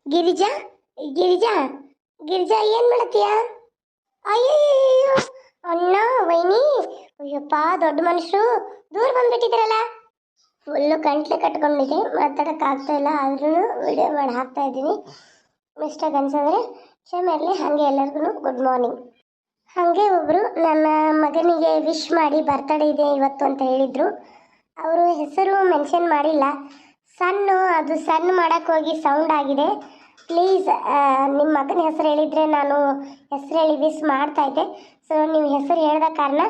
ಗಿರಿಜಾ ಗಿರಿಜಾ ಗಿರಿಜಾ ಏನು ಮಾಡತ್ತೀಯ? ಅಯ್ಯಯ್ಯೋ ಅಣ್ಣ ವೈನಿ, ಅಯ್ಯಪ್ಪ ದೊಡ್ಡ ಮನುಷ್ಯರು ದೂರ ಬಂದ್ಬಿಟ್ಟಿದ್ರಲ್ಲ. ಫುಲ್ಲು ಗಂಟ್ಲೆ ಕಟ್ಕೊಂಡಿದೆ, ಮಾತಾಡೋಕ್ಕಾಗ್ತಾ ಇಲ್ಲ. ಆದ್ರೂ ವಿಡಿಯೋ ಮಾಡಿ ಹಾಕ್ತಾ ಇದ್ದೀನಿ. ಮಿಸ್ಟೇಕ್ ಅನ್ಸಿದ್ರೆ ಕ್ಷಮೆ ಇರಲಿ. ಹಾಗೆ ಎಲ್ಲರಿಗೂ ಗುಡ್ ಮಾರ್ನಿಂಗ್. ಹಾಗೆ ಒಬ್ಬರು ನನ್ನ ಮಗನಿಗೆ ವಿಶ್ ಮಾಡಿ ಬರ್ತಡೇ ಇದೆ ಇವತ್ತು ಅಂತ ಹೇಳಿದರು. ಅವರು ಹೆಸರು ಮೆನ್ಷನ್ ಮಾಡಿಲ್ಲ. ಅದು ಸಣ್ಣ ಮಾಡೋಕ್ಕೆ ಹೋಗಿ ಸೌಂಡ್ ಆಗಿದೆ. ಪ್ಲೀಸ್ ನಿಮ್ಮ ಮಗನ ಹೆಸರು ಹೇಳಿದರೆ ನಾನು ಹೆಸರು ಹೇಳಿ ವಿಶ್ ಮಾಡ್ತಾಯಿದ್ದೆ. ಸೊ ನೀವು ಹೆಸರು ಹೇಳ್ದ ಕಾರಣ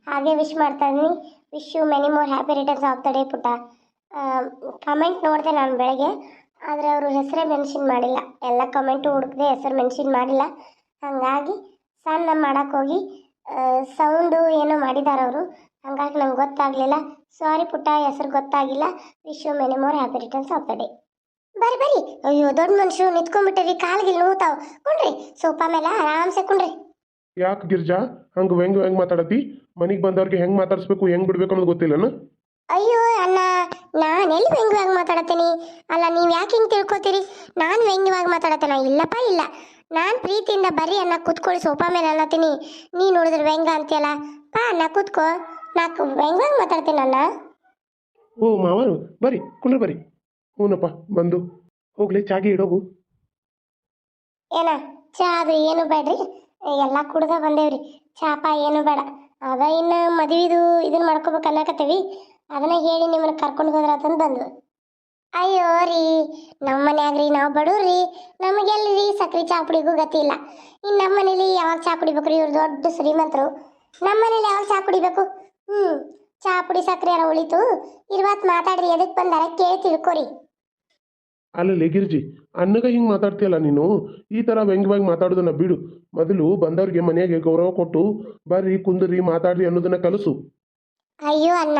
ಹಾಗೆ ವಿಶ್ ಮಾಡ್ತಾ ಇದ್ದೀನಿ. Wish you many more happy returns of the day ಪುಟ್ಟ. ಕಮೆಂಟ್ ನೋಡಿದೆ ನಾನು ಬೆಳಗ್ಗೆ, ಆದರೆ ಅವರು ಹೆಸರೇ ಮೆನ್ಷನ್ ಮಾಡಿಲ್ಲ. ಎಲ್ಲ ಕಮೆಂಟು ಹುಡುಕಿದೆ, ಹೆಸರು ಮೆನ್ಷನ್ ಮಾಡಿಲ್ಲ. ಹಾಗಾಗಿ ಸಣ್ಣ ಮಾಡೋಕ್ಕೆ ಹೋಗಿ ಸೌಂಡು ಏನೋ ಮಾಡಿದ್ದಾರೆ ಅವರು. ಹಾಗಾಗಿ ನಂಗೆ ಗೊತ್ತಾಗಲಿಲ್ಲ. ಸಾರಿ ಪುಟ್ಟ, ಹೆಸರು ಗೊತ್ತಾಗಿಲ್ಲ. Wish you many more happy returns of the day. ಬರ್ರಿ ಬರ್ರಿ. ಅಯ್ಯೋ ದೊಡ್ಡ ಮನುಷ್ಯರು ನಿಂತ್ಕೊಂಡ್ಬಿಟ್ಟಿರಿ, ಕಾಲ್ಗಿಲ್ ನೋತಾವ್. ಕುಣ್ರಿ, ಸೋಫಾ ಮೇಲೆ ಆರಾಮ್ಸೆ ಕುಣ್ರಿ. ಯಾಕೆ ಗಿರ್ಜಾ ಹಂಗೆ ಹೆಂಗೆ ಮಾತಾಡತಿ? ಮನೆಗೆ ಬಂದವ್ರಿಗೆ ಹೆಂಗೆ ಮಾತಾಡಿಸ್ಬೇಕು, ಹೆಂಗೆ ಬಿಡ್ಬೇಕು ಅನ್ನೋದು ಗೊತ್ತಿಲ್ಲನ? ಅಯ್ಯೋ ಅಣ್ಣ, ನಾನು ಎಲ್ಲಿ ವ್ಯಂಗ್ಯವಾಗಿ ಮಾತಾಡತ್ತೀನಿ? ಅಲ್ಲ, ನೀವು ಯಾಕೆ ಹಿಂಗೆ ತಿಳ್ಕೊತೀರಿ? ನಾನು ವ್ಯಂಗ್ಯವಾಗಿ ಮಾತಾಡತ್ತೇನ? ಇಲ್ಲಪ್ಪ ಇಲ್ಲ. ನಾನು ಪ್ರೀತಿಯಿಂದ ಬರ್ರಿ ಅನ್ನ ಕೂತ್ಕೊಳ್ಳಿ ಸೋಫಾ ಮೇಲೆ ಅನ್ನತ್ತೀನಿ. ನೀ ನೋಡಿದ್ರೆ ವ್ಯಂಗ್ಯ ಅಂತೀಯಲ್ಲ. ಪಾ ಅನ್ನ ಕೂತ್ಕೋ. ನಾಲ್ಕು ವ್ಯಂಗ್ಯವಾಗಿ ಮಾತಾಡ್ತೀನಿ ಅಣ್ಣ. ಓ ಮಾವರು ಬರ್ರಿ, ಕುಂಡ್ರಿ ಬರ್ರಿ. ಹ್ಞೂನಪ್ಪ ಬಂದು ಹೋಗ್ಲಿ, ಚಾಗಿ ಇಡೋಗು. ಏನ ಚಾ ಅದು ಏನು ಬೇಡ್ರಿ, ಎಲ್ಲ ಕುಡ್ದ ಬಂದೇವ್ರಿ. ಚಾಪ ಏನು ಬೇಡ. ಅದ ಇನ್ನು ಮದುವೆದು ಇದನ್ನ ಮಾಡ್ಕೋಬೇಕು ಅನ್ನಕತ್ತೀವಿ. ಅದನ್ನ ಹೇಳಿ ನಿಮ್ಮನ್ನ ಕರ್ಕೊಂಡು ಹೋದ್ರ ಅಂತಂದು ಬಂದ್ವು. ಅಯ್ಯೋ ರೀ, ನಮ್ಮ ಮನ್ಯಾಗ್ರಿ ನಾವು ಬಡವ್ರಿ, ನಮಗೆಲ್ರಿ ಸಕ್ರೆ ಚಾ ಕುಡಿಗೂ ಗತಿ ಇಲ್ಲ. ಇನ್ನು ನಮ್ಮ ಮನೇಲಿ ಯಾವಾಗ ಚಾ ಕುಡಿಬೇಕ್ರಿ? ಇವ್ರು ದೊಡ್ಡ ಶ್ರೀಮಂತರು. ನಮ್ಮ ಮನೇಲಿ ಯಾವಾಗ ಚಾ ಕುಡಿಬೇಕು? ಚಾ ಪುಡಿ ಸಕ್ರೆ ಯಾರ ಉಳಿತು? ಇರುವತ್ತು ಮಾತಾಡ್ರಿ, ಎದಕ್ಕೆ ಬಂದಾರ ಕೇಳಿ ತಿಳ್ಕೊರಿ. ಅಲ್ಲಲ್ಲಿ ಗಿರ್ಜಿ, ಅನ್ನಗ ಹಿಂಗೆ ಮಾತಾಡ್ತೀಯಲ್ಲ ನೀನು. ಈ ಥರ ವ್ಯಂಗ್ಯವಾಗಿ ಮಾತಾಡೋದನ್ನ ಬಿಡು. ಮೊದಲು ಬಂದವ್ರಿಗೆ ಮನೆಯಾಗೆ ಗೌರವ ಕೊಟ್ಟು ಬರ್ರಿ ಕುಂದ್ರಿ ಮಾತಾಡ್ರಿ ಅನ್ನೋದನ್ನ ಕಲಿಸು. ಅಯ್ಯೋ ಅಣ್ಣ,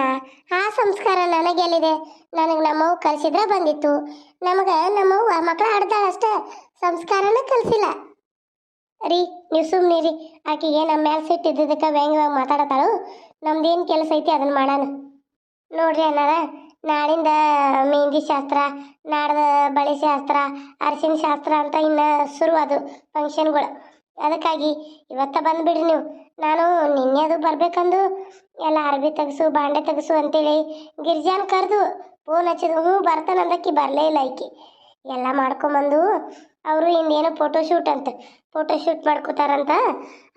ಆ ಸಂಸ್ಕಾರ ನನಗೆಲ್ಲಿದೆ? ನನಗೆ ನಮ್ಮವ್ವ ಕಲಿಸಿದ್ರೆ ಬಂದಿತ್ತು. ನಮಗೆ ನಮ್ಮವ್ವ ಮಕ್ಕಳ ಆಡ್ದಾಳಷ್ಟೇ, ಸಂಸ್ಕಾರನ ಕಲಿಸಿಲ್ಲ ರೀ. ನೀವು ಸುಮ್ಮನೆ ರೀ. ಆಕೆಗೆ ನಮ್ಮ ಮೇಲೆ ಸಿಟ್ಟಿದ್ದಕ್ಕೆ ವ್ಯಂಗ್ಯವಾಗಿ ಮಾತಾಡತಾಳು. ನಮ್ದೇನು ಕೆಲಸ ಐತಿ ಅದನ್ನು ಮಾಡೋಣ. ನೋಡ್ರಿ ಅಣ್ಣಾರ, ನಾಳಿಂದ ಮೆಹಂದಿ ಶಾಸ್ತ್ರ, ನಾಡ್ದ ಬಳೆ ಶಾಸ್ತ್ರ, ಅರಿಶಿನ ಶಾಸ್ತ್ರ ಅಂತ ಇನ್ನು ಶುರು ಅದು ಫಂಕ್ಷನ್ಗಳು. ಅದಕ್ಕಾಗಿ ಇವತ್ತ ಬಂದುಬಿಡ್ರಿ ನೀವು. ನಾನು ನಿನ್ನೆ ಅದು ಬರ್ಬೇಕಂದು ಎಲ್ಲ ಅರ್ಬಿ ತೆಗೆಸು ಬಾಂಡೆ ತೆಗೆಸು ಅಂತೇಳಿ ಗಿರ್ಜಾನ್ ಕರೆದು ಫೋನ್ ಹಚ್ಚಿದ್ರು. ಬರ್ತಾನಂದಕ್ಕಿ ಬರಲೇ ಇಲ್ಲ ಈಕಿ. ಎಲ್ಲ ಮಾಡ್ಕೊಂಬಂದು ಅವರು ಇನ್ನೇನು ಫೋಟೋಶೂಟ್ ಅಂತ ಫೋಟೋಶೂಟ್ ಮಾಡ್ಕೋತಾರಂತ.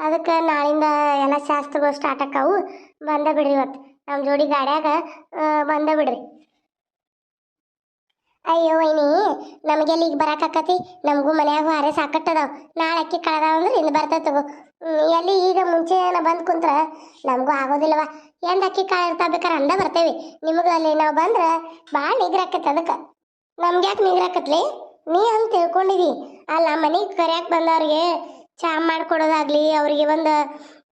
ಅದಕ್ಕೆ ನಾಳಿಂದ ಎಲ್ಲ ಶಾಸ್ತ್ರಗಳು ಸ್ಟಾರ್ಟ್ ಆಕಾವು. ಬಂದ ಬಿಡ್ರಿ ಇವತ್ತು ನಮ್ಮ ಜೋಡಿ ಗಾಡ್ಯಾಗ ಬಂದ ಬಿಡ್ರಿ. ಅಯ್ಯೋ ವೈನಿ, ನಮಗೆಲ್ಲಿ ಈಗ ಬರಾಕತ್ತಿ? ನಮಗೂ ಮನ್ಯಾಗ ಹಾರೆ ಸಾಕಟ್ಟದಾವ. ನಾಳೆ ಅಕ್ಕಿ ಕಳೆದಾವ ಅಂದ್ರೆ ಇನ್ನು ಬರ್ತದೆ ತಗೋ. ಎಲ್ಲಿ ಈಗ ಮುಂಚೆ ಬಂದು ಕುಂತ್ರೆ ನಮಗೂ ಆಗೋದಿಲ್ಲವ. ಎಂದ ಅಕ್ಕಿ ಕಾಳು ಇರ್ತಾ ಬೇಕಾರೆ ಅಂದ ಬರ್ತೇವೆ. ನಿಮಗೂ ಅಲ್ಲಿ ನಾವು ಬಂದ್ರೆ ಭಾಳ ನಿಗ್ರಾಕತ್ತೆ. ಅದಕ್ಕೆ ನಮ್ಗೆ ಯಾಕೆ ನಿಗ್ರಾಕತ್ಲಿ? ನೀ ಹಂಗೆ ತಿಳ್ಕೊಂಡಿದಿ. ಅಲ್ಲ, ಮನೆಗೆ ಕರ್ಯಾಕೆ ಬಂದವ್ರಿಗೆ ಚಾ ಮಾಡಿಕೊಡೋದಾಗ್ಲಿ, ಅವ್ರಿಗೆ ಒಂದು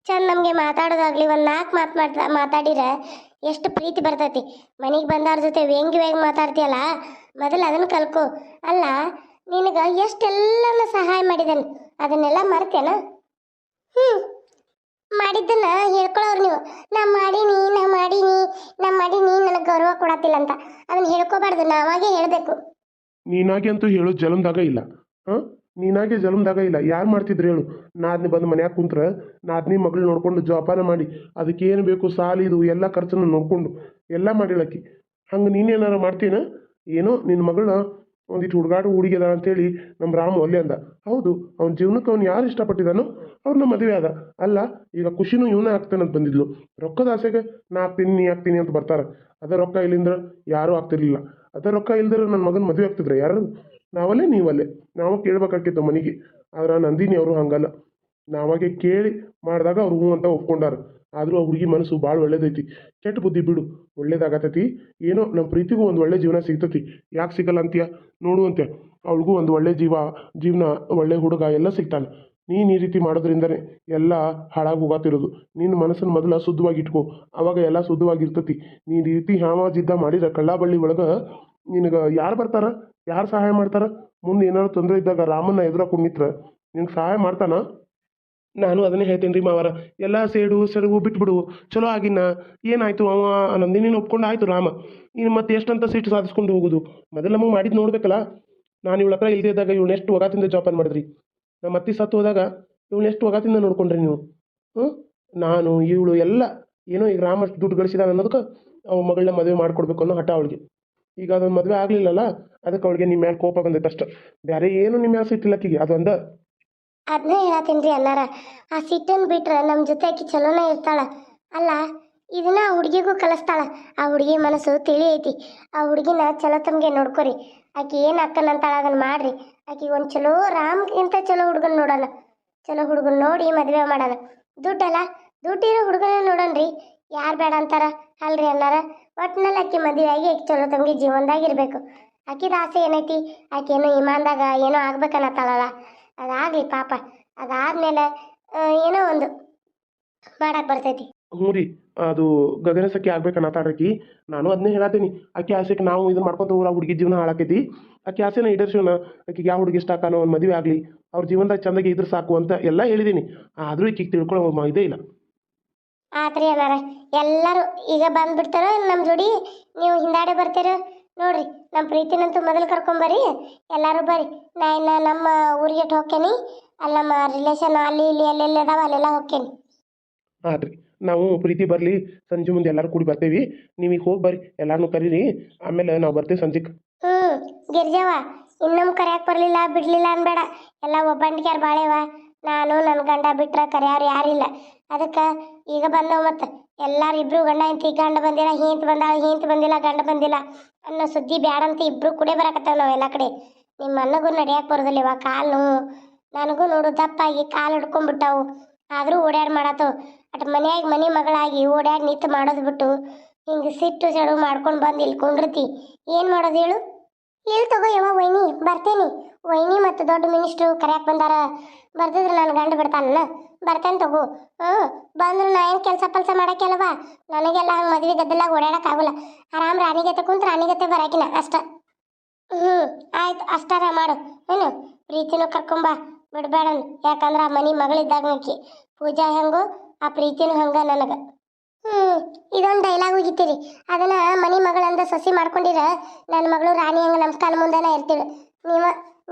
ಚಂದ ನಮಗೆ ಮಾತಾಡೋದಾಗ್ಲಿ, ಒಂದು ನಾಲ್ಕು ಮಾತಾಡಿದ್ರೆ ಎಷ್ಟು ಪ್ರೀತಿ ಬರ್ತೈತಿ. ಮನೆಗೆ ಬಂದವ್ರ ಜೊತೆ ವ್ಯಂಗ್ಯವಾಗಿ ಮಾತಾಡ್ತೀಯಲ್ಲ, ಮೊದಲು ಅದನ್ನು ಕಲ್ಕೊ. ಅಲ್ಲ, ನಿನಗೆ ಎಷ್ಟೆಲ್ಲ ಸಹಾಯ ಮಾಡಿದ್ದೇನೆ, ಅದನ್ನೆಲ್ಲ ಮರ್ತೇನ? ಮಾಡಿದ್ದನ್ನ ಹೇಳ್ಕೊಳ್ಳೋರು ನೀವು. ನಾ ಮಾಡೀನಿ ನನಗೆ ಗೌರವ ಕೊಡತ್ತಿಲ್ಲ ಅಂತ ಅದನ್ನ ಹೇಳ್ಕೊಬಾರ್ದು, ನಾವಾಗೇ ಹೇಳಬೇಕು. ನೀನಾಗೆ ಅಂತೂ ಹೇಳೋ ಜಲಮ್ದಾಗ ಇಲ್ಲ. ಹಾಂ, ನೀನಾಗೆ ಜಲಮ್ದಾಗ ಇಲ್ಲ. ಯಾರು ಮಾಡ್ತಿದ್ರು ಹೇಳು? ನಾದ್ನಿ ಬಂದು ಮನ್ಯಾಗ ಕುಂತ್ರೆ ನಾದ್ನಿ ಮಗಳು ನೋಡ್ಕೊಂಡು ಜೋಪಾನ ಮಾಡಿ ಅದಕ್ಕೆ ಏನು ಬೇಕು ಸಾಲಿದು ಎಲ್ಲ ಖರ್ಚನ್ನು ನೋಡ್ಕೊಂಡು ಎಲ್ಲ ಮಾಡಿಳಕ್ಕಿ. ಹಂಗೆ ನೀನೇನಾರು ಮಾಡ್ತೀನ? ಏನೋ ನಿನ್ನ ಮಗಳನ್ನ ಒಂದಿಟ್ಟು ಹುಡುಗಾಡು ಹುಡುಗಿದ ಅಂತೇಳಿ ನಮ್ಮ ರಾಮು ಒಲ್ಲೆ ಅಂದ. ಹೌದು, ಅವ್ನ ಜೀವನಕ್ಕೆ ಅವ್ನು ಯಾರು ಇಷ್ಟಪಟ್ಟಿದ್ದಾನೋ ಅವ್ರನ್ನ ಮದುವೆ ಆದ. ಅಲ್ಲ, ಈಗ ಖುಷಿನೂ ಇವನೇ ಆಗ್ತಾನಂತ ಬಂದಿದ್ಲು. ರೊಕ್ಕದ ಆಸೆಗೆ ನಾ ಆಗ್ತೀನಿ ನೀ ಆಗ್ತೀನಿ ಅಂತ ಬರ್ತಾರೆ. ಅದ ರೊಕ್ಕ ಇಲ್ಲಿಂದ್ರೆ ಯಾರೂ ಆಗ್ತಿರ್ಲಿಲ್ಲ. ಅದ ರೊಕ್ಕ ಇಲ್ದ್ರೆ ನನ್ನ ಮಗನ ಮದುವೆ ಆಗ್ತಿದ್ರೆ ಯಾರು? ನಾವಲ್ಲೇ ನೀವಲ್ಲೇ. ನಾವು ಕೇಳ್ಬೇಕಾಗಿತ್ತು ಮನೆಗೆ. ಆದ್ರೆ ನಂದಿನಿ ಅವರು ಹಂಗಲ್ಲ. ನಾವಾಗೆ ಕೇಳಿ ಮಾಡಿದಾಗ ಅವ್ರು ಹ್ಞೂ ಅಂತ ಒಪ್ಕೊಂಡಾರ. ಆದರೂ ಆ ಹುಡುಗಿ ಮನಸ್ಸು ಭಾಳ ಒಳ್ಳೇದೈತಿ. ಕೆಟ್ಟ ಬುದ್ಧಿ ಬಿಡು, ಒಳ್ಳೇದಾಗತೈತಿ. ಏನೋ ನಮ್ಮ ಪ್ರೀತಿಗೂ ಒಂದು ಒಳ್ಳೆ ಜೀವನ ಸಿಗ್ತೈತಿ. ಯಾಕೆ ಸಿಗಲ್ಲ ಅಂತೀಯ? ನೋಡುವಂತೆ ಅವಳಿಗೂ ಒಂದು ಒಳ್ಳೆ ಜೀವನ ಒಳ್ಳೆ ಹುಡುಗ ಎಲ್ಲ ಸಿಗ್ತಾನೆ. ನೀನು ಈ ರೀತಿ ಮಾಡೋದ್ರಿಂದನೇ ಎಲ್ಲ ಹಾಳಾಗಿ ಹೋಗಾತಿರೋದು. ನಿನ್ನ ಮನಸ್ಸನ್ನು ಮೊದಲು ಶುದ್ಧವಾಗಿ ಇಟ್ಕೋ, ಅವಾಗ ಎಲ್ಲ ಶುದ್ಧವಾಗಿರ್ತತಿ. ನೀನು ಈ ರೀತಿ ಜಿದ್ದ ಮಾಡಿದ್ರೆ ಕಳ್ಳಬಳ್ಳಿ ಒಳಗೆ ನಿನಗೆ ಯಾರು ಬರ್ತಾರ? ಯಾರು ಸಹಾಯ ಮಾಡ್ತಾರ? ಮುಂದೆ ಏನಾದ್ರು ತೊಂದರೆ ಇದ್ದಾಗ ರಾಮನ್ನ ಎದುರಾಕೊಂಡು ನಿಂತ್ರೆ ನಿನ್ಗೆ ಸಹಾಯ ಮಾಡ್ತಾನ? ನಾನು ಅದನ್ನೇ ಹೇಳ್ತೀನಿ ರೀ ಮಾವರ. ಎಲ್ಲ ಸೆಡವು ಬಿಟ್ಬಿಡು. ಚಲೋ ಆಗಿನ ಏನಾಯ್ತು? ಅವ ನಂದಿನಿನ ಒಪ್ಕೊಂಡು ಆಯ್ತು ರಾಮ. ಇನ್ನು ಮತ್ತೆ ಎಷ್ಟಂತ ಸಿಟ್ಟು ಸಾಧಿಸ್ಕೊಂಡು ಹೋಗೋದು? ಮೊದಲು ನಮಗೆ ಮಾಡಿದ್ದು ನೋಡ್ಬೇಕಲ್ಲ. ನಾನು ಇವಳ ಹತ್ರ ಇಲ್ಲದೇ ಇದ್ದಾಗ ಇವಳು ಎಷ್ಟು ಒಗಾತಿಂದ ಜೋಪಾನ ಮಾಡಿದ್ರಿ. ನಮ್ಮ ಅತ್ತಿ ಸತ್ತು ಹೋದಾಗ ಇವಳು ಎಷ್ಟು ಒಗಾತಿಂದ ನೋಡ್ಕೊಂಡ್ರಿ ನೀವು. ಹ್ಞೂ ನಾನು ಇವಳು ಎಲ್ಲ ಏನೋ ಈಗ ರಾಮ ಅಷ್ಟು ದುಡ್ಡು ಗಳಿಸಿದಾನೆ ಅನ್ನೋದಕ್ಕೆ ಅವ್ನ ಮಗಳನ್ನ ಮದುವೆ ಮಾಡ್ಕೊಡ್ಬೇಕು ಅನ್ನೋ ಹಠ ಅವಳಿಗೆ. ಈಗ ಅದೊಂದು ಮದುವೆ ಆಗಲಿಲ್ಲಲ್ಲ, ಅದಕ್ಕೆ ಅವಳಿಗೆ ನಿಮ್ಮ ಮೇಲೆ ಕೋಪ ಬಂದೈತೆ ಅಷ್ಟೆ. ಬೇರೆ ಏನು ನಿಮ್ಮ ಮೇಲೆ ಸಿಟ್ಟಿಲ್ಲಕ್ಕಿಗೆ ಅದೊಂದು. ಅದನ್ನೇ ಹೇಳತ್ತೀನಿ ರೀ ಅನ್ನಾರ. ಆ ಸಿಟ್ಟನ್ನು ಬಿಟ್ರೆ ನಮ್ಮ ಜೊತೆ ಆಕಿ ಚಲೋನೇ ಇರ್ತಾಳ. ಅಲ್ಲ ಇದನ್ನ ಆ ಹುಡುಗಿಗೂ ಕಲಿಸ್ತಾಳ. ಆ ಹುಡುಗಿ ಮನಸ್ಸು ತಿಳಿ ಐತಿ. ಆ ಹುಡುಗಿನ ಚಲೋ ತಮಗೆ ನೋಡ್ಕೊರಿ. ಆಕಿ ಏನು ಅಕ್ಕನಂತಾಳ ಅದನ್ನ ಮಾಡ್ರಿ. ಆಕಿ ಒಂದು ಚಲೋ ರಾಮ್ಗಿಂತ ಚಲೋ ಹುಡುಗನ್ ನೋಡೋಣ. ಚಲೋ ಹುಡುಗನ್ ನೋಡಿ ಮದುವೆ ಮಾಡೋಣ. ದುಡ್ಡಲ್ಲ, ದುಡ್ಡಿರೋ ಹುಡುಗನ ನೋಡೋಣ್ರಿ. ಯಾರು ಬೇಡ ಅಂತಾರ ಅಲ್ರಿ ಅನ್ನಾರ. ಒಟ್ಟಿನಲ್ಲಿ ಆಕಿ ಮದುವೆ ಆಗಿ ಆಕಿ ಚಲೋ ತಮಗೆ ಜೀವನದಾಗಿರ್ಬೇಕು. ಆಕಿದ ಆಸೆ ಏನೈತಿ, ಆಕೇನೋ ಇಮಾನ್ದಾಗ ಏನೋ ಆಗ್ಬೇಕನ್ನತ್ತಾಳಲ್ಲ, ಅದಾಗಲಿ ಪಾಪ. ಅದಾದ್ಮೇಲೆ ಏನೋ ಒಂದು ಮಾಡಕ್ಕೆ ಬರ್ತೈತಿ. ಹ್ಞೂ ರೀ, ಅದು ಗಗನ ಸಖಿ ಆಗ್ಬೇಕನ್ನತ್ತಾಡ್ರಿ. ನಾನು ಅದನ್ನೇ ಹೇಳತ್ತೀನಿ. ಆಕೆ ಆಸೆಗೆ ನಾವು ಇದನ್ನ ಮಾಡ್ಕೊತ ಹೋಗ್ರ ಹುಡುಗಿ ಜೀವನ ಹಾಳಾಕೈತಿ. ಆಕೆ ಆಸೆನ ಈಡೇರ್ಸೋಣ. ಆಕೆಗೆ ಯಾವ ಹುಡುಗಿ ಇಷ್ಟ ಆಕಾನೋ ಒಂದು ಮದುವೆ ಆಗಲಿ, ಅವ್ರ ಜೀವನದಾಗ ಚಂದಾಗಿ ಇದ್ರೆ ಸಾಕು ಅಂತ ಎಲ್ಲ ಹೇಳಿದ್ದೀನಿ. ಆದರೂ ಈಕಿಗೆ ತಿಳ್ಕೊಳ್ಳೋ ಇದೇ ಇಲ್ಲ. ಆತ್ರಿ ಅನ್ನಾರ. ಎಲ್ಲರೂ ಈಗ ಬಂದ್ಬಿಡ್ತಾರ ನಮ್ಮ ಜೋಡಿ. ನೀವು ಹಿಂದಾಡೆ ಬರ್ತೀರ ನೋಡ್ರಿ. ನಮ್ಮ ಪ್ರೀತಿನಂತೂ ಮೊದಲು ಕರ್ಕೊಂಬರ್ರಿ. ಎಲ್ಲರೂ ಬರ್ರಿ. ನಾ ಇನ್ನು ನಮ್ಮ ಊರಿಗೆ ಹೋಗ್ತೇನೆ. ಅಲ್ಲಿ ನಮ್ಮ ರಿಲೇಷನ್ ಅಲ್ಲಿ ಇಲ್ಲಿ ಎಲ್ಲೆಲ್ಲ ಅದಾವ ಅಲ್ಲೆಲ್ಲ ಹೋಗ್ತೇನೆ. ಆತ್ರಿ, ನಾವು ಪ್ರೀತಿ ಬರಲಿ, ಸಂಜೆ ಮುಂದೆ ಎಲ್ಲರೂ ಕೂಡಿ ಬರ್ತೇವೆ. ನೀವು ಈಗ ಹೋಗಿ ಬರ್ರಿ, ಎಲ್ಲಾರನ್ನೂ ಕರೀರಿ. ಆಮೇಲೆ ನಾವು ಬರ್ತೇವೆ ಸಂಜೆಗೆ. ಗಿರ್ಜವ್ವ, ಇನ್ನೊಮ್ಮೆ ಕರ್ಯಾಕೆ ಬರಲಿಲ್ಲ ಬಿಡಲಿಲ್ಲ ಅನ್ಬೇಡ. ಎಲ್ಲ ಒಬ್ಬಂಟಿಗ್ಯಾರ ಬಾಳೆವ. ನಾನು ನನ್ನ ಗಂಡ ಬಿಟ್ರೆ ಕರ್ಯಾರು ಯಾರಿಲ್ಲ. ಅದಕ್ಕೆ ಈಗ ಬಂದವು ಮತ್ತೆ ಎಲ್ಲರೂ ಇಬ್ರು ಗಂಡ ಹೆಂಡತಿ. ಗಂಡ ಬಂದಿಲ್ಲ, ಹೆಂಡತಿ ಬಂದಾಳ, ಹೆಂಡತಿ ಬಂದಿಲ್ಲ, ಗಂಡ ಬಂದಿಲ್ಲ ಅನ್ನೋ ಸುದ್ದಿ ಬ್ಯಾಡಂತ ಇಬ್ರು ಕೂಡೇ ಬರಕತ್ತೇವೆ ನಾವು ಎಲ್ಲ ಕಡೆ. ನಿಮ್ಮ ಅಣ್ಣಗೂ ನಡಿಯಕ್ಕೆ ಬರೋದಿಲ್ಲ ಇವಾಗ. ಕಾಲು ನೋವು ನನಗೂ ನೋಡು, ದಪ್ಪಾಗಿ ಕಾಲು ಹಿಡ್ಕೊಂಡ್ಬಿಟ್ಟಾವು. ಆದರೂ ಓಡ್ಯಾಡಿ ಮಾಡತ್ತವು. ಅಟ್ ಮನ್ಯಾಗ ಮನೆ ಮಗಳಾಗಿ ಓಡ್ಯಾಡಿ ನಿಂತು ಮಾಡೋದು ಬಿಟ್ಟು ಹಿಂಗೆ ಸಿಟ್ಟು ಸೆಡು ಮಾಡ್ಕೊಂಡು ಬಂದು ಇಲ್ಲಿ ಕುಂಡ್ರತಿ. ಏನು ಮಾಡೋದು ಹೇಳು? ಇಲ್ಲಿ ತಗೋ ಯವ್ವ ವೈನಿ, ಬರ್ತೇನೆ. ವೈನಿ ಮತ್ತು ದೊಡ್ಡ ಮಿನಿಸ್ಟ್ರು ಕರ್ಯಾಕೆ ಬಂದಾರ. ಬರ್ದಿದ್ರೆ ನಾನು ಗಂಡು ಬಿಡ್ತಾನಲ್ಲ. ಬರ್ತೇನೆ ತಗೋ. ಬಂದ್ರು ನಾ ಏನು ಕೆಲಸ ಪಲ್ಸ ಮಾಡೋಕ್ಕೆಲ್ಲವ. ನನಗೆಲ್ಲ ಹಂಗೆ ಮದುವೆ ಗದ್ದಲಾಗ ಓಡಾಡೋಕ್ಕಾಗಲ್ಲ. ಆರಾಮ್ ರಾಣಿಗತೆ ಕುಂತು ರಾಣಿಗತೆ ಬರಾಕಿನ ಅಷ್ಟ. ಆಯ್ತು, ಅಷ್ಟಾರ ಮಾಡು. ಏನು ಪ್ರೀತಿನೂ ಕರ್ಕೊಂಬ, ಬಿಡ್ಬೇಡ. ಯಾಕಂದ್ರೆ ಆ ಮನೆ ಮಗಳಿದ್ದಾಗ ಆಕಿ ಪೂಜಾ ಹೆಂಗೋ ಆ ಪ್ರೀತಿನೂ ಹಂಗ ನನಗೆ. ಇದೊಂದು ಡೈಲಾಗ್ ಹೋಗಿತ್ತೀರಿ. ಅದನ್ನ ಮನೆ ಮಗಳಂದ ಸೊಸಿ ಮಾಡ್ಕೊಂಡಿರ ನನ್ನ ಮಗಳು ರಾಣಿ ಹಂಗ ನಮ್ಮ ಕಾಲ ಮುಂದೆನ ಇರ್ತೀವಿ.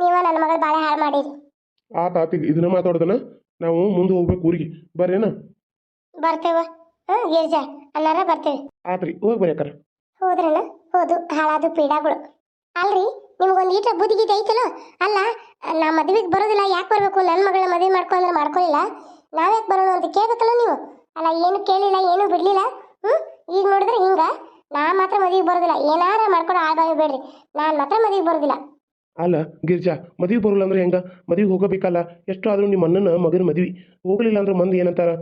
ನೀವ ನನ್ನ ಮಗಳು ಭಾಳ ಹಾಳು ಮಾಡಿರಿ. ಆತೀಗ ಇದನ್ನ ಮಾತಾಡ್ದನ ನಾವು ಮುಂದೆ ಹೋಗ್ಬೇಕು ಊರಿಗೆ. ಬರ್ರೇನ? ಬರ್ತೇವ. ಗಿರ್ಜಾ ಅನ್ನಾರ ಬರ್ತೇವೆ. ಆತ್ರಿ, ಹೋಗಿ ಬರ್ರಿ ಅಕ್ಕಾರ. ಹೋದ್ರನ ಹೋದು ಹಾಳಾದು ಪೀಡಾಗಳು. ಅಲ್ರಿ ನಿಮ್ಗೊಂದು ಈಟ ಬುದ್ಧಿ ಗೀತೆ ಐತಲ್ಲ. ಅಲ್ಲ ನಾ ಮದುವೆಗೆ ಬರೋದಿಲ್ಲ, ಯಾಕೆ ಬರಬೇಕು? ನನ್ನ ಮಗಳನ್ನ ಮದುವೆ ಮಾಡ್ಕೊಂಡ್ರೆ ಮಾಡ್ಕೊಳ್ಳಿಲ್ಲ, ನಾವ್ಯಾಕೆ ಬರೋಣ ಅಂತ ಕೇಳ್ಬೇಕಲ್ಲ ನೀವು. ಅಲ್ಲ ಏನು ಕೇಳಿಲ್ಲ, ಏನು ಬಿಡಲಿಲ್ಲ. ಈಗ ನೋಡಿದ್ರೆ ಹಿಂಗ. ನಾ ಮಾತ್ರ ಮದುವೆಗೆ ಬರೋದಿಲ್ಲ. ಏನಾರ ಮಾಡ್ಕೊಂಡು ಆಳ್ಬಾವಿ ಬೇಡ್ರಿ, ನಾನು ಮಾತ್ರ ಮದುವೆಗೆ ಬರೋದಿಲ್ಲ. ಅಲ್ಲ ಗಿರ್ಜಾ, ಮದುವೆ ಬರೋಲ್ಲ ಅಂದ್ರೆ ಹೆಂಗ? ಮದುವೆಗೆ ಹೋಗಬೇಕಲ್ಲ. ಎಷ್ಟು ಆದರೂ ನಿಮ್ಮ ಅಣ್ಣನ ಮಗನ ಮದುವೆ. ಹೋಗಲಿಲ್ಲ ಅಂದ್ರೆ ಮಂದಿ ಏನಂತಾರ?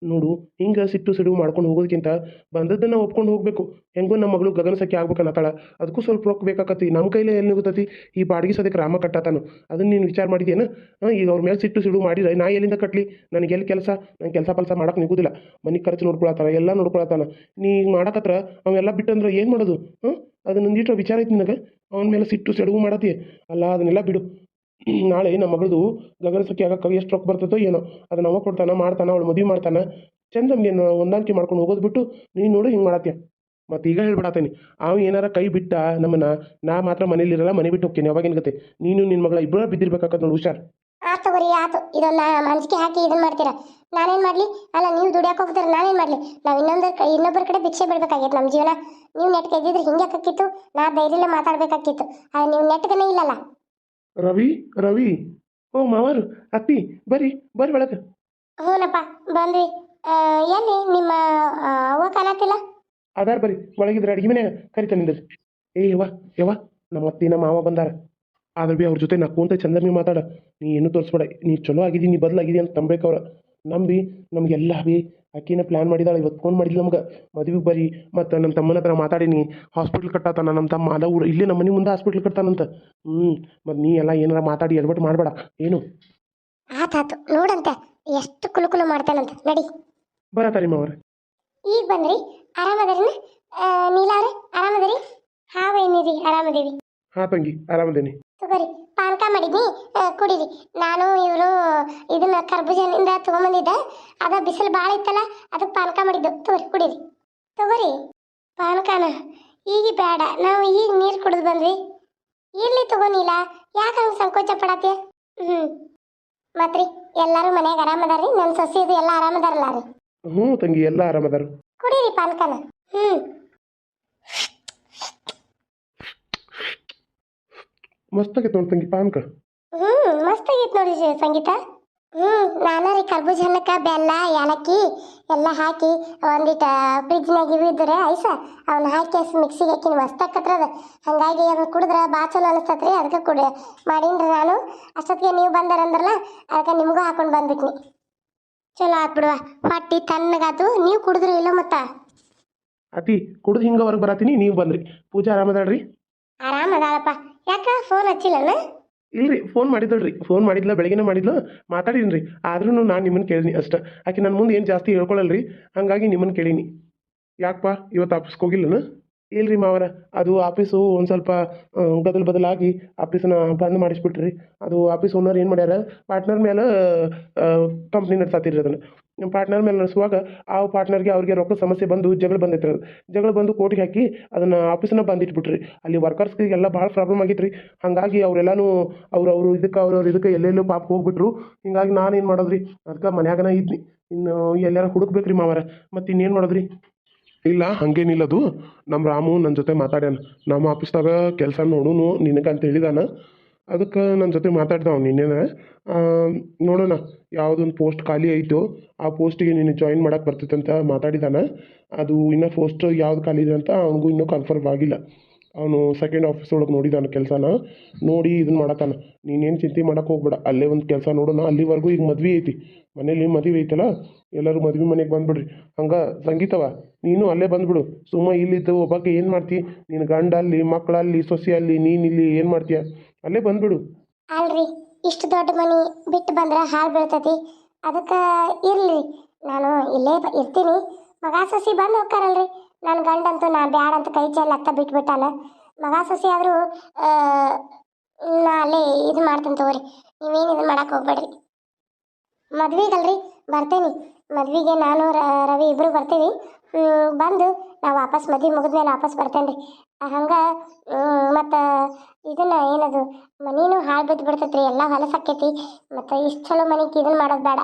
ನೋಡು, ಹಿಂಗೆ ಸಿಟ್ಟು ಸಿಡುವು ಮಾಡ್ಕೊಂಡು ಹೋಗೋದಕ್ಕಿಂತ ಬಂದದ್ದನ್ನು ಒಪ್ಕೊಂಡು ಹೋಗಬೇಕು. ಹೆಂಗೋ ನಮ್ಮ ಮಗಳು ಗಗನ ಸಖಿ ಆಗ್ಬೇಕನ್ನತ್ತಾಳ, ಅದಕ್ಕೂ ಸ್ವಲ್ಪ ರೊಕ್ಕ ಬೇಕಾಕತಿ. ನಮ್ಮ ಕೈಲೇ ಎಲ್ಲಿ ಹೋಗ್ತತಿ? ಈ ಬಾಡಿಗೆ ಸದ್ಯಕ್ಕೆ ರಾಮ ಕಟ್ಟಾತಾನು. ಅದನ್ನು ನೀನು ವಿಚಾರ ಮಾಡಿದೇನು? ಈಗ ಅವ್ರ ಮೇಲೆ ಸಿಟ್ಟು ಸಿಡುವು ಮಾಡಿದ್ರೆ ನಾ ಎಲ್ಲಿಂದ ಕಟ್ಟಲಿ? ನನಗೆ ಎಲ್ಲಿ ಕೆಲಸ? ನಾನು ಕೆಲಸ ಪಲ್ಸ ಮಾಡಕ್ಕೆ ನಿಗೋದಿಲ್ಲ. ಮನೆ ಖರ್ಚು ನೋಡ್ಕೊಳತ್ತಾರ, ಎಲ್ಲ ನೋಡ್ಕೊಳತ್ತಾನ. ನೀ ಈಗ ಮಾಡಕತ್ರ ಅವೆಲ್ಲ ಬಿಟ್ಟಂದ್ರೆ ಏನು ಮಾಡೋದು? ಅದನ್ನೊಂದಿಟ್ಟು ವಿಚಾರ ಐತಿ ನಿನಗೆ? ಅವನ ಮೇಲೆ ಸಿಟ್ಟು ಸಿಡುವು ಮಾಡತಿ ಅಲ್ಲ, ಅದನ್ನೆಲ್ಲ ಬಿಡು. ನಾಳೆ ನಮ್ಮ ಮಗಳದು ಗಗನ ಸಖಿ ಆಗಕ್ಕೆ ಎಷ್ಟು ರೊಕ್ಕ ಬರ್ತದೋ ಏನೋ, ಅದನ್ನ ಅವ ಕೊಡ್ತಾನ, ಮಾಡ್ತಾನ, ಅವಳು ಮದುವೆ ಮಾಡ್ತಾನ. ಚಂದಮ್ಗೆ ಹೊಂದಾಣಿಕೆ ಮಾಡ್ಕೊಂಡು ಹೋಗೋದು ಬಿಟ್ಟು ನೀನು ನೋಡು ಹಿಂಗೆ ಮಾಡತ್ತೀಯ. ಮತ್ತು ಈಗ ಹೇಳ್ಬಿಡತ್ತೀನಿ, ಅವ ಏನಾರ ಕೈ ಬಿಟ್ಟ ನಮ್ಮನ್ನ, ನಾ ಮಾತ್ರ ಮನೇಲಿರಲ್ಲ, ಮನೆ ಬಿಟ್ಟು ಹೋಗ್ತೀನಿ. ಅವಾಗೇನು ಗತಿ? ನೀನು ನಿನ್ನ ಮಗಳ ಇಬ್ಬರ ಬಿದ್ದಿರ್ಬೇಕಾಗತ್ತೆ ನೋಡಿ, ಹುಷಾರ್. ಆತು ತಗೋರಿ, ಆತು. ಇದನ್ನ ಮನ್ಸಿಗೆ ಹಾಕಿ ಇದನ್ನ ಮಾಡ್ತೀರಾ, ನಾನೇನು ಮಾಡಲಿ? ಅಲ್ಲ ನೀವು ದುಡಿಯಾಕೆ ಹೋಗ್ತೀರ, ನಾನೇನು ಮಾಡಲಿ? ನಾವು ಇನ್ನೊಬ್ಬರ ಕಡೆ ಭಿಕ್ಷೆ ಬಿಡ್ಬೇಕಾಗಿತ್ತು ನಮ್ಮ ಜೀವನ. ನೀವು ನೆಟ್ಗೆ ಇದ್ದಿದ್ರೆ ಹಿಂಗೆ ಹಾಕಿತ್ತು, ನಾ ಧೈರ್ಯಲ್ಲೇ ಮಾತಾಡ್ಬೇಕಾಗಿತ್ತು. ಅದು ನೀವು ನೆಟ್ಗನೇ ಇಲ್ಲಲ್ಲ. ರವಿ, ರವಿ, ಓ ಮಾವಾರು, ಅತ್ತಿ, ಬರ್ರಿ ಬರ್ರಿ ಒಳಗೆ. ಹ್ಞೂನಪ್ಪ ಬಂದ್ವಿ. ಎಲ್ಲಿ ನಿಮ್ಮ ಅವ್ವ ಕಾಣತ್ತಿಲ್ಲ? ಅದಾರ ಬರ್ರಿ ಒಳಗಿದ್ರೆ ಅಡಿಗೆ ಮನ್ಯಾಗ ಕರಿತಾನೆ ನಿಂದ್ರಿ. ಯವ್ವ ಯವ್ವ, ನಮ್ಮ ಅತ್ತಿ ನಮ್ಮ ಮಾವ ಬಂದಾರ. ಆದ್ರೆ ಬಿ ಅವ್ರ ಜೊತೆ ನಕ್ಕೊಂತ ಚಂದಮ್ಮಿ ಮಾತಾಡ. ನೀ ಏನು ತೋರಿಸ್ಬೇಡ, ನೀ ಚಲೋ ಆಗಿದಿ, ನೀ ಬದಲಾಗಿದಿ ಅಂತ ನಂಬೇಕವ್ರ. ನಂಬಿ ನಮಗೆಲ್ಲ ಬಿ ಆಕಿನ ಪ್ಲ್ಯಾನ್ ಮಾಡಿದಾಳೆ. ಇವತ್ತು ಫೋನ್ ಮಾಡಿದ್ಲು ನಮ್ಗೆ, ಮದುವೆಗೆ ಬರ್ರಿ. ಮತ್ತು ನಮ್ಮ ತಮ್ಮನ ಹತ್ರ ಮಾತಾಡೀನಿ, ಹಾಸ್ಪಿಟ್ಲ್ ಕಟ್ಟಾತಾನ ನಮ್ಮ ತಮ್ಮ. ಅದ ಊರು ಇಲ್ಲೇ ನಮ್ಮ ಮನೆ ಮುಂದೆ ಹಾಸ್ಪಿಟ್ಲ್ ಕಟ್ತಾನಂತ. ಮತ್ತು ನೀ ಎಲ್ಲ ಏನಾರ ಮಾತಾಡಿ ಎಡ್ಬಟ್ಟು ಮಾಡಬೇಡ ಏನು. ಆತಾತು ನೋಡಂತೆ ಎಷ್ಟು ಕುಲುಕುಲು ಮಾಡ್ತಾನಂತ. ನಡಿ ಬರತಾರಿ ಮಾವ್ರ. ಈಗ ಬಂದ್ರಿ? ಆರಾಮದರಿನ ನೀಲಾವ್ರೆ? ಆರಾಮದರಿ? ಹಾವೇನಿರಿ? ಆರಾಮದೇವಿ. ಹಾಂ ತಂಗಿ, ಆರಾಮದೇನಿ. ತಗೋರಿ, ಪಾನಕ ಮಾಡಿದ್ನಿ, ಕುಡೀರಿ. ನಾನು ಇವರು ಇದನ್ನ ಕರ್ಬೂಜನಿಂದ ತೊಗೊಂಬಂದಿದ್ದೆ, ಅದ ಬಿಸಿಲು ಭಾಳ ಇತ್ತಲ್ಲ, ಅದಕ್ಕೆ ಪಾನಕ ಮಾಡಿದ್ದು. ತಗೋರಿ ಕುಡೀರಿ. ತಗೋರಿ ಪಾನಕನ. ಈಗ ಬೇಡ, ನಾವು ಈಗ ನೀರು ಕುಡಿದು ಬಂದ್ವಿ. ಇರ್ಲಿ ತಗೋನಿಲ್ಲ, ಯಾಕೆ ಹಂಗೆ ಸಂಕೋಚ ಪಡತ್ತೆ? ಹ್ಞೂ ಮತ್ರಿ ಎಲ್ಲರೂ ಮನ್ಯಾಗ ಆರಾಮದಾರ್ರಿ? ನನ್ನ ಸೊಸೆದು ಎಲ್ಲ ಆರಾಮದಾರಲ್ಲ ರೀ? ಹ್ಞೂ ತಂಗಿ ಎಲ್ಲ ಆರಾಮದಾರ. ಕುಡೀರಿ ಪಾನ್ಕನ. ಹ್ಞೂ ಮಸ್ತ್ ಆಗೈತೆ ನೋಡಿ ತಂಗಿ ಪಾನ್ಕ. ಹ್ಞೂ ಮಸ್ತ್ ಆಗೈತೆ ನೋಡಿ ಸಂಗೀತ. ಹ್ಞೂ ನಾನು ರೀ ಕರ್ಬೂಜ ಹಣ್ಣಕ್ಕೆ ಬೆಲ್ಲ ಏಲಕ್ಕಿ ಎಲ್ಲ ಹಾಕಿ ಒಂದಿಟ್ಟು ಫ್ರಿಜ್ನಾಗ ಇವು ಇದ್ರೆ ಐಸ ಅವನ್ನ ಹಾಕಿ ಮಿಕ್ಸಿಗೆ ಹಾಕಿನಿ, ಮಸ್ತ್ ಆಕತ್ರ ಅದು. ಹಾಗಾಗಿ ಅದನ್ನ ಕುಡಿದ್ರೆ ಭಾಳ ಚಲೋ ಅನಿಸ್ತತ್ರಿ, ಅದಕ್ಕೆ ಮಾಡೀನಿ ನಾನು. ಅಷ್ಟೊತ್ತಿಗೆ ನೀವು ಬಂದಾರಂದ್ರಲ್ಲ, ಅದಕ್ಕೆ ನಿಮಗೂ ಹಾಕೊಂಡು ಬಂದ್ಬಿಟ್ನಿ. ಚಲೋ ಆತ್ಬಿಡುವ, ಹೊಟ್ಟಿ ತಣ್ಣಗಾತು. ನೀವು ಕುಡಿದ್ರಿ ಇಲ್ಲ ಮತ್ತೆ? ಅತಿ ಕುಡ್ದು ಹಿಂಗೆ ಹೊರಗೆ ಬರತ್ತೀನಿ, ನೀವು ಬಂದ್ರಿ. ಪೂಜಾ ಆರಾಮದಾಳ್ರಿ? ಆರಾಮದಾಳಪ್ಪ. ಯಾಕ ಫೋನ್ ಹಚ್ಚಿಲ್ಲನ? ಇಲ್ರಿ ಫೋನ್ ಮಾಡಿದಳ್ರಿ, ಫೋನ್ ಮಾಡಿದ್ಲ, ಬೆಳಗ್ಗೆನೇ ಮಾಡಿದ್ಲು, ಮಾತಾಡೀನಿ ರೀ. ಆದ್ರೂ ನಾನು ನಿಮ್ಮನ್ನು ಕೇಳೀನಿ ಅಷ್ಟೇ. ಆಕೆ ನನ್ನ ಮುಂದೆ ಏನು ಜಾಸ್ತಿ ಹೇಳ್ಕೊಳ್ಳಲ್ರಿ, ಹಾಗಾಗಿ ನಿಮ್ಮನ್ನು ಕೇಳೀನಿ. ಯಾಕಪ್ಪ ಇವತ್ತು ಆಫೀಸ್ಗೆ ಹೋಗಿಲ್ಲನ? ಇಲ್ರಿ ಮಾವರ, ಅದು ಆಫೀಸು ಒಂದು ಸ್ವಲ್ಪ ಗದಲ್ ಬದಲಾಗಿ ಆಫೀಸನ್ನ ಬಂದ್ ಮಾಡಿಸ್ಬಿಟ್ರಿ. ಅದು ಆಫೀಸ್ ಓನರ್ ಏನು ಮಾಡ್ಯಾರ, ಪಾರ್ಟ್ನರ್ ಮೇಲೆ ಕಂಪ್ನಿ ನಡ್ಸಾತಿರಿ. ಅದನ್ನು ಪಾರ್ಟ್ನರ್ ಮೇಲೆ ನಡೆಸುವಾಗ ಆ ಪಾರ್ಟ್ನರ್ಗೆ ಅವ್ರಿಗೆ ರೊಕ್ಕ ಸಮಸ್ಯೆ ಬಂದು ಜಗಳ ಬಂದೈತ್ರಿ. ಅದು ಜಗಳ ಬಂದು ಕೋರ್ಟಿಗೆ ಹಾಕಿ ಅದನ್ನು ಆಫೀಸನ್ನ ಬಂದಿಟ್ಬಿಟ್ರಿ. ಅಲ್ಲಿ ವರ್ಕರ್ಸ್ಗೆಲ್ಲ ಭಾಳ ಪ್ರಾಬ್ಲಮ್ ಆಗಿತ್ತು ರೀ. ಹಾಗಾಗಿ ಅವರೆಲ್ಲನೂ ಅವ್ರು ಇದಕ್ಕೆ ಎಲ್ಲೆಲ್ಲೋ ಪಾಪ ಹೋಗ್ಬಿಟ್ರು. ಹಿಂಗಾಗಿ ನಾನು ಏನು ಮಾಡೋದ್ರಿ, ಅದಕ್ಕೆ ಮನ್ಯಾಗನ ಇದ್ನಿ. ಇನ್ನು ಎಲ್ಲಾರ ಹುಡುಕ್ಬೇಕ್ರಿ ಮಾವರ, ಮತ್ತು ಇನ್ನೇನು ಮಾಡೋದ್ರಿ. ಇಲ್ಲ ಹಂಗೇನಿಲ್ಲ, ಅದು ನಮ್ಮ ರಾಮು ನನ್ನ ಜೊತೆ ಮಾತಾಡ್ಯಾನ. ನಮ್ಮ ಆಫೀಸ್ದಾಗ ಕೆಲಸ ನೋಡುನು ನಿನಗಂತ ಹೇಳಿದಾನ. ಅದಕ್ಕೆ ನನ್ನ ಜೊತೆ ಮಾತಾಡ್ದ ಅವ್ನು ನಿನ್ನೆನ. ನೋಡೋಣ ಯಾವುದೊಂದು ಪೋಸ್ಟ್ ಖಾಲಿ ಐತೋ ಆ ಪೋಸ್ಟಿಗೆ ನೀನು ಜಾಯಿನ್ ಮಾಡಕ್ಕೆ ಬರ್ತೈತೆ ಅಂತ ಮಾತಾಡಿದಾನ. ಅದು ಇನ್ನೂ ಪೋಸ್ಟ್ ಯಾವ್ದು ಖಾಲಿ ಇದೆ ಅಂತ ಅವನಿಗೂ ಇನ್ನೂ ಕನ್ಫರ್ಮ್ ಆಗಿಲ್ಲ. ಅವನು ಸೆಕೆಂಡ್ ಆಫೀಸ್ ಒಳಗೆ ನೋಡಿದಾನ ಕೆಲಸನ, ನೋಡಿ ಇದನ್ನ ಮಾಡತ್ತಾನ. ನೀನೇನು ಚಿಂತೆ ಮಾಡಕ್ಕೆ ಹೋಗ್ಬೇಡ, ಅಲ್ಲೇ ಒಂದು ಕೆಲಸ ನೋಡೋಣ. ಅಲ್ಲಿವರೆಗೂ ಈಗ ಮದ್ವೆ ಐತಿ, ಮನೇಲಿ ಮದುವೆ ಐತಲ್ಲ, ಎಲ್ಲರೂ ಮದ್ವೆ ಮನೆಗೆ ಬಂದ್ಬಿಡ್ರಿ. ಹಂಗೆ ಸಂಗೀತವ ನೀನು ಅಲ್ಲೇ ಬಂದ್ಬಿಡು. ಸುಮ್ಮ ಇಲ್ಲಿದ್ದು ಒಬ್ಬಕ್ಕೆ ಏನು ಮಾಡ್ತಿ, ನಿನ್ನ ಗಂಡ ಅಲ್ಲಿ, ಮಕ್ಕಳಲ್ಲಿ, ಸೊಸೆ ಅಲ್ಲಿ, ನೀನು ಇಲ್ಲಿ ಏನು ಮಾಡ್ತೀಯ, ಅಲ್ಲೇ ಬಂದ್ಬಿಡು. ಅಲ್ರಿ, ಇಷ್ಟು ದೊಡ್ಡ ಮನೆ ಬಿಟ್ಟು ಬಂದ್ರೆ ಹಾಳು ಬೀಳ್ತೈತಿ. ಅದಕ್ಕೆ ಇರ್ಲಿ, ನಾನು ಇಲ್ಲೇ ಇರ್ತೀನಿ. ಮಗ ಸೊಸಿ ಬಂದು ಹೋಗ್ತಾರಲ್ರಿ. ನನ್ನ ಗಂಡಂತೂ ನಾ ಬ್ಯಾಡ ಅಂತ ಕೈ ಚೆಲ್ಲಿ ಅತ್ತ ಬಿಟ್ಬಿಟ್ಟಾನ. ಮಗ ಸೊಸಿ ಆದರೂ ನಾ ಅಲ್ಲೇ ಇದು ಮಾಡ್ತೀನಿ ತಗೋರಿ. ನೀವೇನು ಇದು ಮಾಡಕ್ಕೆ ಹೋಗ್ಬೇಡ್ರಿ. ಮದ್ವೆಗಲ್ರಿ ಬರ್ತೇನೆ. ಮದ್ವೆಗೆ ನಾನು ರವಿ ಇಬ್ಬರು ಬರ್ತೀವಿ. ಬಂದು ನಾವು ವಾಪಸ್ ಮದುವೆ ಮುಗಿದ್ಮೇಲೆ ವಾಪಸ್ ಬರ್ತೇನೆ ರೀ. ಹಂಗೆ ಮತ್ತು ಇದನ್ನು ಏನದು ಮನೇನು ಹಾಳು ಬಿದ್ದು ಬಿಡ್ತೈತ್ರಿ, ಎಲ್ಲ ಹೊಲಸಾಕೈತಿ. ಮತ್ತು ಇಷ್ಟು ಚಲೋ ಮನೆಗೆ ಇದನ್ನು ಮಾಡೋದು ಬೇಡ.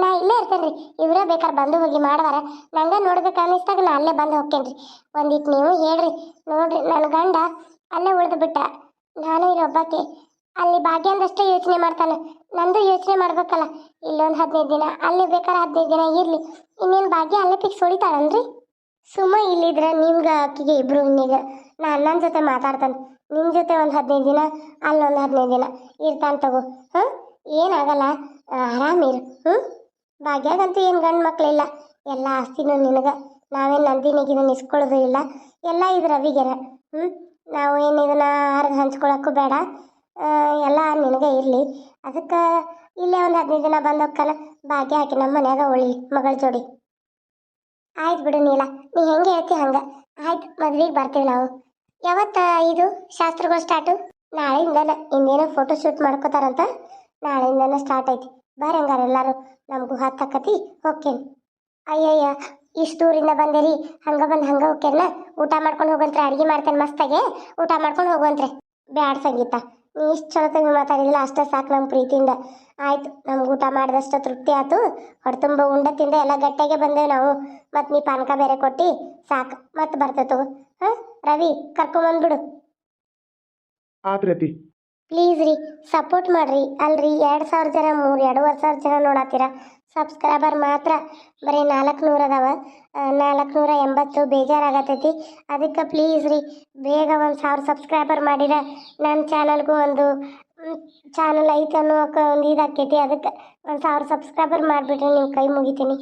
ನಾ ಇಲ್ಲೇ ಇರ್ತೇನೆ ರೀ. ಇವರೇ ಬೇಕಾದ್ರೆ ಬಂದು ಹೋಗಿ ಮಾಡುವಾರ, ನಂಗೆ ನೋಡ್ಬೇಕು ಅನ್ನಿಸ್ದಾಗ ನಾ ಅಲ್ಲೇ ಬಂದು ಹೋಗ್ತೇನೆ ರೀ. ಒಂದಿಟ್ಟು ನೀವು ಹೇಳ್ರಿ. ನೋಡ್ರಿ, ನನ್ನ ಗಂಡ ಅಲ್ಲೇ ಉಳಿದು ಬಿಟ್ಟ, ನಾನು ಇಲ್ಲೊಬ್ಬಾಕೆ. ಅಲ್ಲಿ ಭಾಗ್ಯಂದಷ್ಟೇ ಯೋಚನೆ ಮಾಡ್ತಾನೆ, ನಂದು ಯೋಚನೆ ಮಾಡ್ಬೇಕಲ್ಲ. ಇಲ್ಲೊಂದು 15 ದಿನ, ಅಲ್ಲಿ ಬೇಕಾದ್ರೆ 15 ದಿನ ಇರಲಿ. ಇನ್ನೇನು ಭಾಗ್ಯ ಅಲ್ಲೇ ಫಿಕ್ಸ್ ಹೊಡಿತಾಳನ್ರಿ? ಸುಮ್ಮ ಇಲ್ಲಿದ್ರೆ ನಿಮ್ಗೆ ಅಕ್ಕಿಗೆ ಇಬ್ರು ಇನ್ನೀಗ ನಾನು ನನ್ನ ಜೊತೆ ಮಾತಾಡ್ತಾನೆ. ನಿಮ್ಮ ಜೊತೆ ಒಂದು 15 ದಿನ, ಅಲ್ಲೊಂದು 15 ದಿನ ಇರ್ತಾನೆ ತಗೋ. ಹಾಂ, ಏನಾಗಲ್ಲ, ಆರಾಮಿರು. ಭಾಗ್ಯಾಗಂತೂ ಏನು ಗಂಡು ಮಕ್ಕಳಿಲ್ಲ, ಎಲ್ಲ ಆಸ್ತಿನೂ ನಿನಗೆ. ನಾವೇನು ನಂದಿನಿಗೆ ಇದನ್ನು ಇಸ್ಕೊಳ್ಳೋದು ಇಲ್ಲ, ಎಲ್ಲ ಇದು ರವಿಗೆರ. ನಾವು ಏನು ಇದನ್ನು ಹರಿದು ಹಂಚ್ಕೊಳಕ್ಕೂ ಬೇಡ, ಎಲ್ಲ ನಿನಗೆ ಇರಲಿ. ಅದಕ್ಕೆ ಇಲ್ಲೇ ಒಂದು 15 ದಿನ ಬಂದು ಹೋಗ್ತಾನೆ. ಭಾಗ್ಯ ಹಾಕಿ ನಮ್ಮ ಮನ್ಯಾಗ ಉಳಿ ಮಗಳ ಜೋಡಿ. ಆಯ್ತು ಬಿಡು ನೀಲ, ನೀ ಹೆಂಗೆ ಹೇಳ್ತಿ ಹಂಗೆ. ಆಯ್ತು, ಮದ್ವೆಗೆ ಬರ್ತೀವಿ ನಾವು. ಯಾವತ್ತ ಇದು ಶಾಸ್ತ್ರಗಳು ಸ್ಟಾರ್ಟು? ನಾಳೆಯಿಂದನ. ಇನ್ನೇನೋ ಫೋಟೋ ಶೂಟ್ ಮಾಡ್ಕೋತಾರಂತ, ನಾಳೆಯಿಂದನೇ ಸ್ಟಾರ್ಟ್ ಐತಿ. ಬರ್ರಿ ಹಂಗಾರೆ ಎಲ್ಲರೂ, ನಮಗೂ ಹತ್ತಕ್ಕತಿ ಹೋಗ್ತೇನೆ. ಅಯ್ಯಯ್ಯ, ಇಷ್ಟು ದೂರಿಂದ ಬಂದಿರಿ, ಹಂಗೆ ಬಂದು ಹಂಗೆ ಹೋಗ್ತೇನ. ಊಟ ಮಾಡ್ಕೊಂಡು ಹೋಗಂತ್ರೆ, ಅಡುಗೆ ಮಾಡ್ತೇನೆ ಮಸ್ತಾಗೆ, ಊಟ ಮಾಡ್ಕೊಂಡು ಹೋಗುವಂತ್ರೆ. ಬ್ಯಾಡ ಸಂಗೀತ, ನೀ ಇಷ್ಟು ಚಲೋ ತಂಗಿ ಮಾತಾಡಿದಿಲ್ಲ, ಅಷ್ಟೇ ಸಾಕು ನಮ್ಮ ಪ್ರೀತಿಯಿಂದ. ಆಯಿತು, ನಮ್ಗೆ ಊಟ ಮಾಡಿದಷ್ಟು ತೃಪ್ತಿ ಆಯ್ತು. ಹೊಟ್ಟೆ ತುಂಬ ಉಂಡ ತಿಂದ ಎಲ್ಲ ಗಟ್ಟಿಗೆ ಬಂದೇವೆ ನಾವು. ಮತ್ತು ನೀ ಪಾನಕ ಬೇರೆ ಕೊಟ್ಟು ಸಾಕು, ಮತ್ತೆ ಬರ್ತೇವೆ. ಹಾಂ ರವಿ, ಕರ್ಕೊಂಬಂದ್ಬಿಡು. ಆತ್ರಿ. ಪ್ಲೀಸ್ ರೀ, ಸಪೋರ್ಟ್ ಮಾಡಿರಿ. ಅಲ್ರಿ 2,000 ಜನ 2,500 ಜನ ನೋಡತ್ತೀರ. ಸಬ್ಸ್ಕ್ರೈಬರ್ ಮಾತ್ರ ಬರೀ 400 ಅದಾವ. 480 ಬೇಜಾರಾಗತ್ತೈತಿ. ಅದಕ್ಕೆ ಪ್ಲೀಸ್ ರೀ, ಬೇಗ 1,000 ಸಬ್ಸ್ಕ್ರೈಬರ್ ಮಾಡಿರ ನನ್ನ ಚಾನಲ್ಗೂ ಒಂದು ಚಾನಲ್ ಐತೆ ಅನ್ನೋಕೆ ಒಂದು ಇದಾಕೈತಿ. ಅದಕ್ಕೆ 1,000 ಸಬ್ಸ್ಕ್ರೈಬರ್ ಮಾಡಿಬಿಟ್ರೆ ನಿಮ್ಮ ಕೈ ಮುಗಿತೀನಿ.